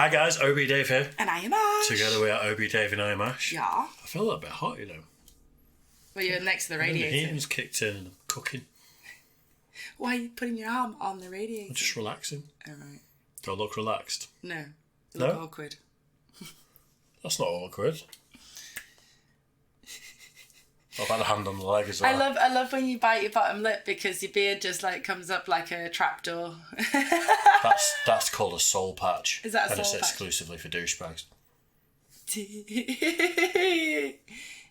Hi guys, OB Dave here. And I am Ash. Together we are OB Dave and I am Ash. Yeah. I feel a little bit hot, you know. Well, you're next to the radiator. The heating's kicked in and I'm cooking. Why are you putting your arm on the radiator? I'm just relaxing. Alright. Do I look relaxed? No. You look No? awkward. That's not awkward. What about the hand on the leg as well? I love when you bite your bottom lip because your beard just like comes up like a trapdoor. That's called a soul patch. Is that a soul And it's patch? exclusively for douchebags.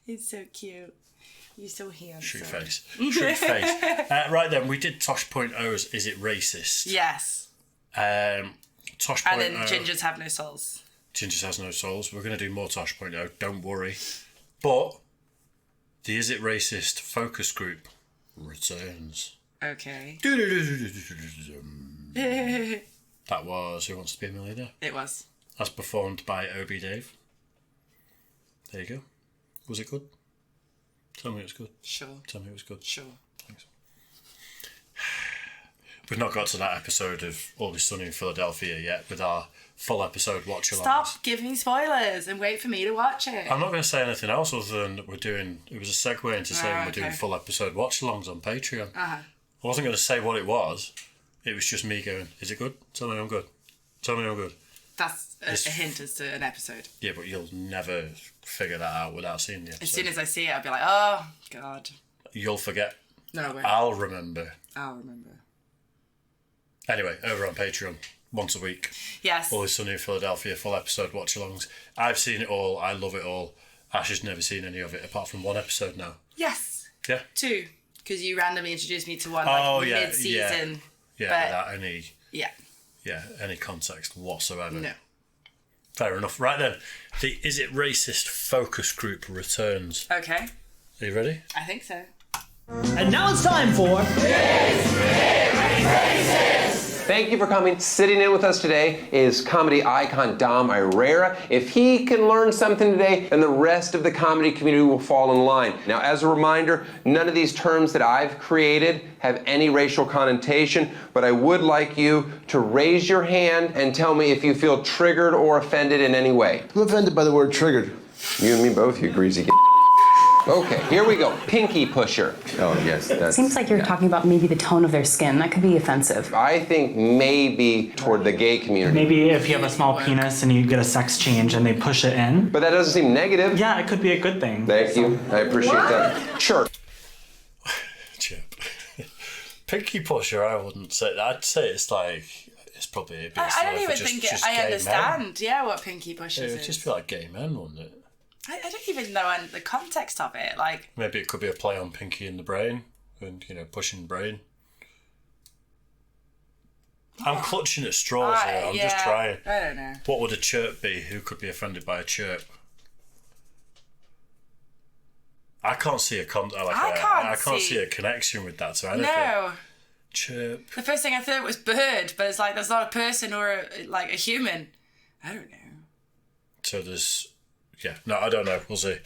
He's so cute. You're so handsome. Shoot face. Shoot face. Right then, we did Tosh.0's Is It Racist? Yes. Tosh.0. And then gingers have no souls. Gingers has no souls. We're going to do more Tosh.0, don't worry. But the Is It Racist focus group returns. Okay. That was Who Wants to Be a Millionaire? It was. As performed by OB Dave. There you go. Was it good? Tell me it was good. Sure. Tell me it was good. Sure. Thanks. We've not got to that episode of Always Sunny in Philadelphia yet with our full episode watch-alongs. Stop giving spoilers and wait for me to watch it. I'm not going to say anything else other than we're doing... It was a segue into saying we're doing okay. full episode watch-alongs on Patreon. Uh-huh. I wasn't going to say what it was. It was just me going, is it good? Tell me I'm good. Tell me I'm good. That's a hint as to an episode. Yeah, but you'll never figure that out without seeing the episode. As soon as I see it, I'll be like, oh, God. You'll forget. No, I won't. I'll remember. I'll remember. Anyway, over on Patreon, once a week. Yes. Always Sunny in Philadelphia, full episode watch-alongs. I've seen it all. I love it all. Ash has never seen any of it, apart from one episode now. Yes. Yeah? 2. Because you randomly introduced me to one mid-season. Yeah, without any... Yeah. Yeah, any context whatsoever. No. Fair enough. Right then, the Is It Racist focus group returns. Okay. Are you ready? I think so. And now it's time for... Thank you for coming. Sitting in with us today is comedy icon Dom Irrera. If he can learn something today, then the rest of the comedy community will fall in line. Now, as a reminder, none of these terms that I've created have any racial connotation, but I would like you to raise your hand and tell me if you feel triggered or offended in any way. I'm offended by the word triggered. You and me both, you greasy g***. Okay, here we go. Pinky pusher. Oh, yes. That's, Seems like you're talking about maybe the tone of their skin. That could be offensive. I think maybe toward the gay community. Maybe if you have a small penis and you get a sex change and they push it in. But that doesn't seem negative. Yeah, it could be a good thing. Thank you. I appreciate that. Chirp. Chip. Pinky pusher, I wouldn't say that. I'd say it's like... It's probably a bit I don't even think I understand, what pinky pushes It would is. just be like gay men, wouldn't it? I don't even know the context of it. Like, Maybe it could be a play on pinky in the brain and, pushing brain. I'm clutching at straws here. I'm just trying. I don't know. What would a chirp be? Who could be offended by a chirp? I can't see I can't see a connection with that to anything. No. Chirp. The first thing I thought was bird, but it's like there's not a person or a human. I don't know. So there's... Yeah, no, I don't know. We'll see.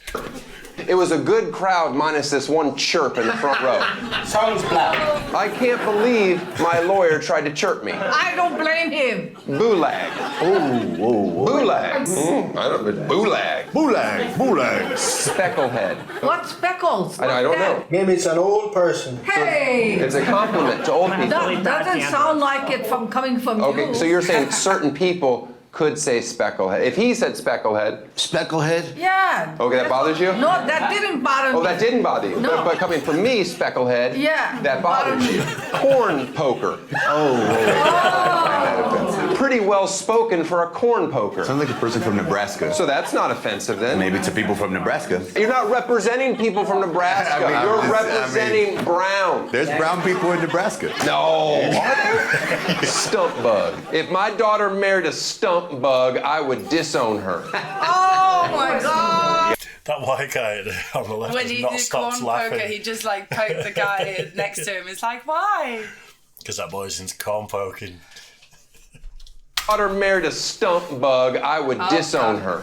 It was a good crowd minus this one chirp in the front row. Sounds black. I can't believe my lawyer tried to chirp me. I don't blame him. Boolag. Oh, Boolag. I don't know. Boolag. Boolag. Specklehead. What speckles? I don't know. Maybe it's an old person. Hey! It's a compliment to old people. That doesn't sound like it coming from you. Okay, so you're saying certain people could say specklehead. If he said specklehead. Specklehead? Yeah. Okay, that bothers you? No, that didn't bother me. Oh, that didn't bother you. No. But coming from me, specklehead, Yeah. that bothers you. Corn poker. Pretty well spoken for a corn poker. Sounds like a person from Nebraska. So that's not offensive then. Maybe to people from Nebraska. You're not representing people from Nebraska. You're representing brown. There's brown people in Nebraska. No. Stump bug. If my daughter married a stump bug, I would disown her. Oh my God. That white guy on the left When has he not did stopped corn laughing. poker, he just poked the guy next to him. It's like, why? Because that boy's into corn poking. Daughter married a stump bug, I would disown her.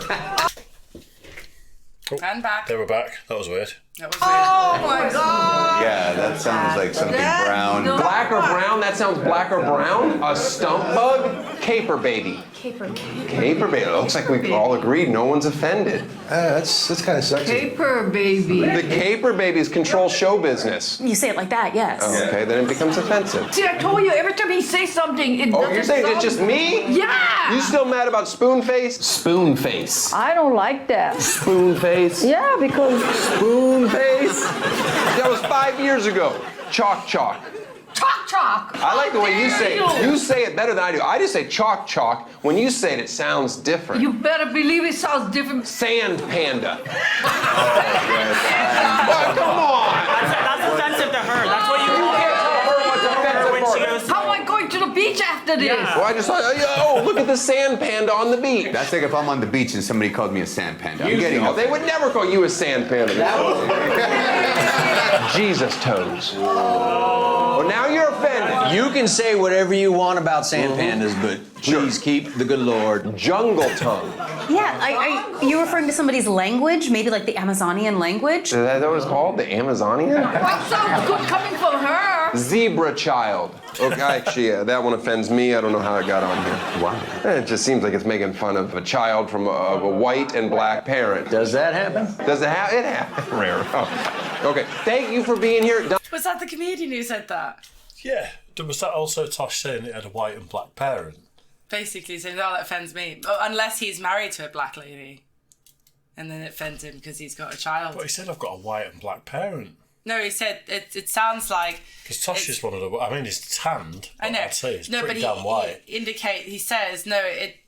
And back. They were back. That was weird. That was Oh my God. Yeah, that sounds like something That's brown. no- Black or brown? That sounds black or brown. A stump bug? Caper baby. Caper. Caper baby. It looks like we all agreed. No one's offended. That's kind of sexy. Paper baby. The caper babies control show business. You say it like that, yes. Okay, then it becomes offensive. See, I told you, every time he says something, it Oh, doesn't you're saying it's sound- just me? Yeah. You still mad about spoon face? Spoon face. I don't like that. Spoon face. Yeah, because Spoon face? That was 5 years ago. Chalk chalk. chalk. I like the way you How say dare it. You say it better than I do. I just say chalk chalk. When you say it, it sounds different. You better believe it sounds different. Sand panda. Oh, come on. That's offensive to her. That's what you You can't tell her what's offensive when for she her. goes. How am I going to the beach after this? Yeah. Well, I just thought, oh, look at the sand panda on the beach. That's like if I'm on the beach and somebody called me a sand panda. I'm You getting know, they would never call you a sand panda. Jesus toes. Well, now you're offended. You can say whatever you want about sand pandas, but please keep the good Lord. Jungle tongue. Yeah, are you referring to somebody's language? Maybe like the Amazonian language? Is that what it's called? The Amazonian? That sounds good coming from her. Zebra child. Okay, actually, that one offends me. I don't know how it got on here. Why? It just seems like it's making fun of a child from a white and black parent. Does that happen? Does it have? It happens. Rare. Oh. Okay, thank you for being here. Was that the comedian who said that? Yeah. Was that also Tosh saying it had a white and black parent? Basically saying, oh, that offends me. Oh, unless he's married to a black lady. And then it offends him because he's got a child. But he said I've got a white and black parent. No, he said, it sounds like... Because Tosh is one of the... I mean, he's tanned. I know. I'd say he's no, pretty but damn white. he says,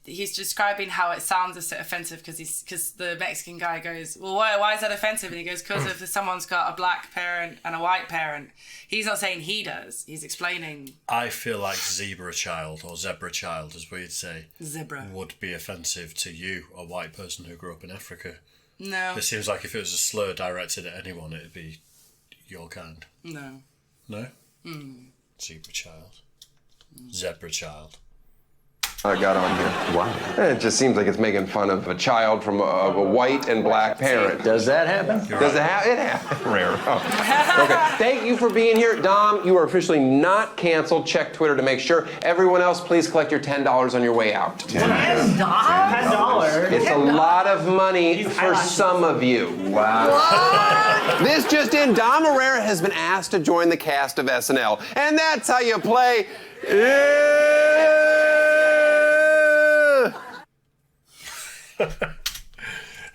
he's describing how it sounds offensive because the Mexican guy goes, well, why is that offensive? And he goes, because if someone's got a black parent and a white parent. He's not saying he does. He's explaining. I feel like zebra child, or zebra child, as we'd say, Zebra. would be offensive to you, a white person who grew up in Africa. No. It seems like if it was a slur directed at anyone, it'd be your kind. No. No? Zebra child. Zebra child. I got on here. Why? It just seems like it's making fun of a child from a white and black parent. Does that happen? Does it have? It happens. Rare. Oh. Okay. Thank you for being here. Dom, you are officially not canceled. Check Twitter to make sure. Everyone else, please collect your $10 on your way out. $10. It's a lot of money for some of you. Wow. This just in, Dom Herrera has been asked to join the cast of SNL. And that's how you play.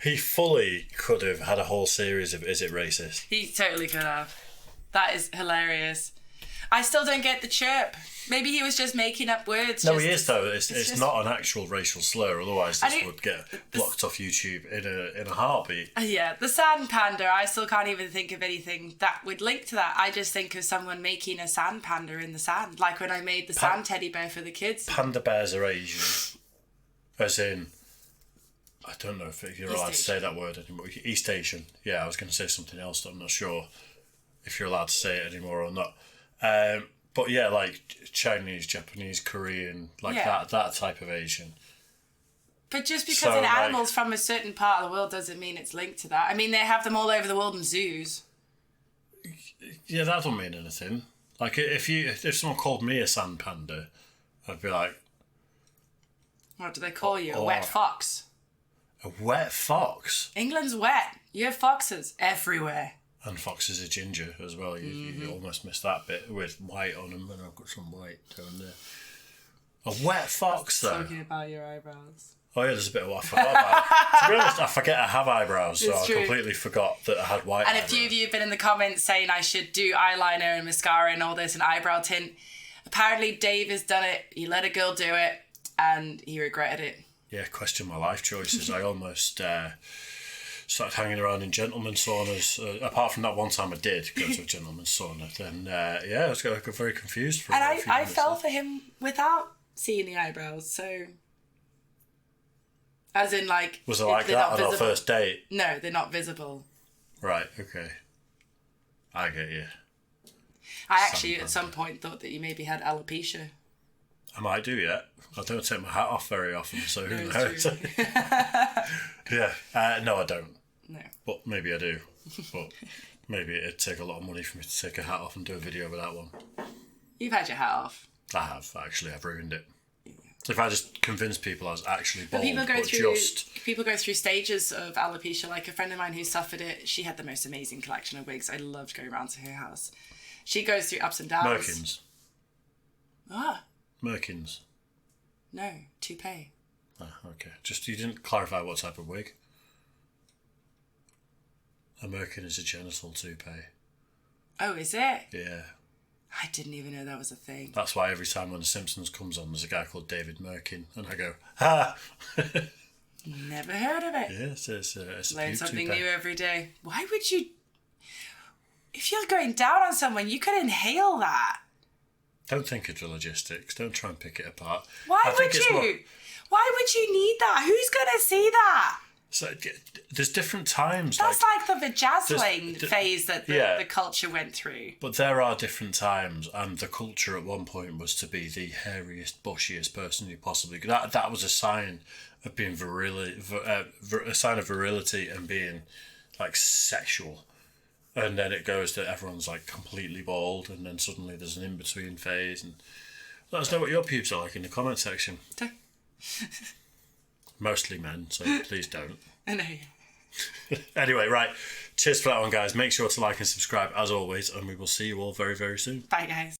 He fully could have had a whole series of Is It Racist? He totally could have. That is hilarious. I still don't get the chirp. Maybe he was just making up words. No, he is though. It's just- not an actual racial slur. Otherwise, I this don't- would get blocked off YouTube in a heartbeat. Yeah, the sand panda, I still can't even think of anything that would link to that. I just think of someone making a sand panda in the sand. Like when I made the sand teddy bear for the kids. Panda bears are Asian, as in, I don't know if you're allowed to say that word anymore. East Asian. Yeah, I was going to say something else. That I'm not sure if you're allowed to say it anymore or not. But yeah, like Chinese, Japanese, Korean, like Yeah. that type of Asian. But just because So, an like- animal's from a certain part of the world doesn't mean it's linked to that. I mean, they have them all over the world in zoos. Yeah, that don't mean anything. Like if someone called me a sand panda, I'd be like, What do they call you? A Oh. wet fox. a wet fox. England's wet. You have foxes everywhere. And foxes are ginger as well. You almost missed that bit with white on them, and I've got some white down there. A wet fox, though. Talking about your eyebrows. Oh yeah, there's a bit of what I forgot about. To be honest, I forget I have eyebrows, so It's I true. completely forgot that I had white And a eyebrows. few of you have been in the comments saying I should do eyeliner and mascara and all this and eyebrow tint. Apparently Dave has done it. He let a girl do it and he regretted it. Yeah, question my life choices. I almost started hanging around in gentlemen's saunas. Apart from that one time I did go to a gentleman's sauna. Then, yeah, I was very confused for And a few I minutes fell there. for him without seeing the eyebrows, so... As in, like... Was it like they're that not on our visible. first date? No, they're not visible. Right, okay. I get you. I actually, at some point, thought that you maybe had alopecia. I might do, yeah. I don't take my hat off very often, so who No, knows? it's true. Yeah. No, I don't. No. But maybe I do. But maybe it'd take a lot of money for me to take a hat off and do a video with that one. You've had your hat off. I have, actually. I've ruined it. If I just convince people I was actually bald, People go but through stages of alopecia. Like a friend of mine who suffered it, she had the most amazing collection of wigs. I loved going around to her house. She goes through ups and downs. Merkins. Ah, Merkins. no, toupee. Ah, okay. Just, you didn't clarify what type of wig. A merkin is a genital toupee. Oh, is it? Yeah. I didn't even know that was a thing. That's why every time when The Simpsons comes on, there's a guy called David Merkin, and I go, ha! Never heard of it. Yeah, it's a Learn something toupee. new every day. Why would you... If you're going down on someone, you could inhale that. Don't think of the logistics. Don't try and pick it apart. Why I think would it's you? more- Why would you need that? Who's going to see that? So there's different times. That's like the vajazzling there's- phase that the culture went through. But there are different times, and the culture at one point was to be the hairiest, bushiest person you possibly could. That was a sign of being a sign of virility and being like sexual. And then it goes to everyone's like completely bald, and then suddenly there's an in between phase. And let us know what your pubes are like in the comment section. Mostly men, so please don't. I know. Anyway, right. Cheers for that one, guys. Make sure to like and subscribe as always, and we will see you all very, very soon. Bye, guys.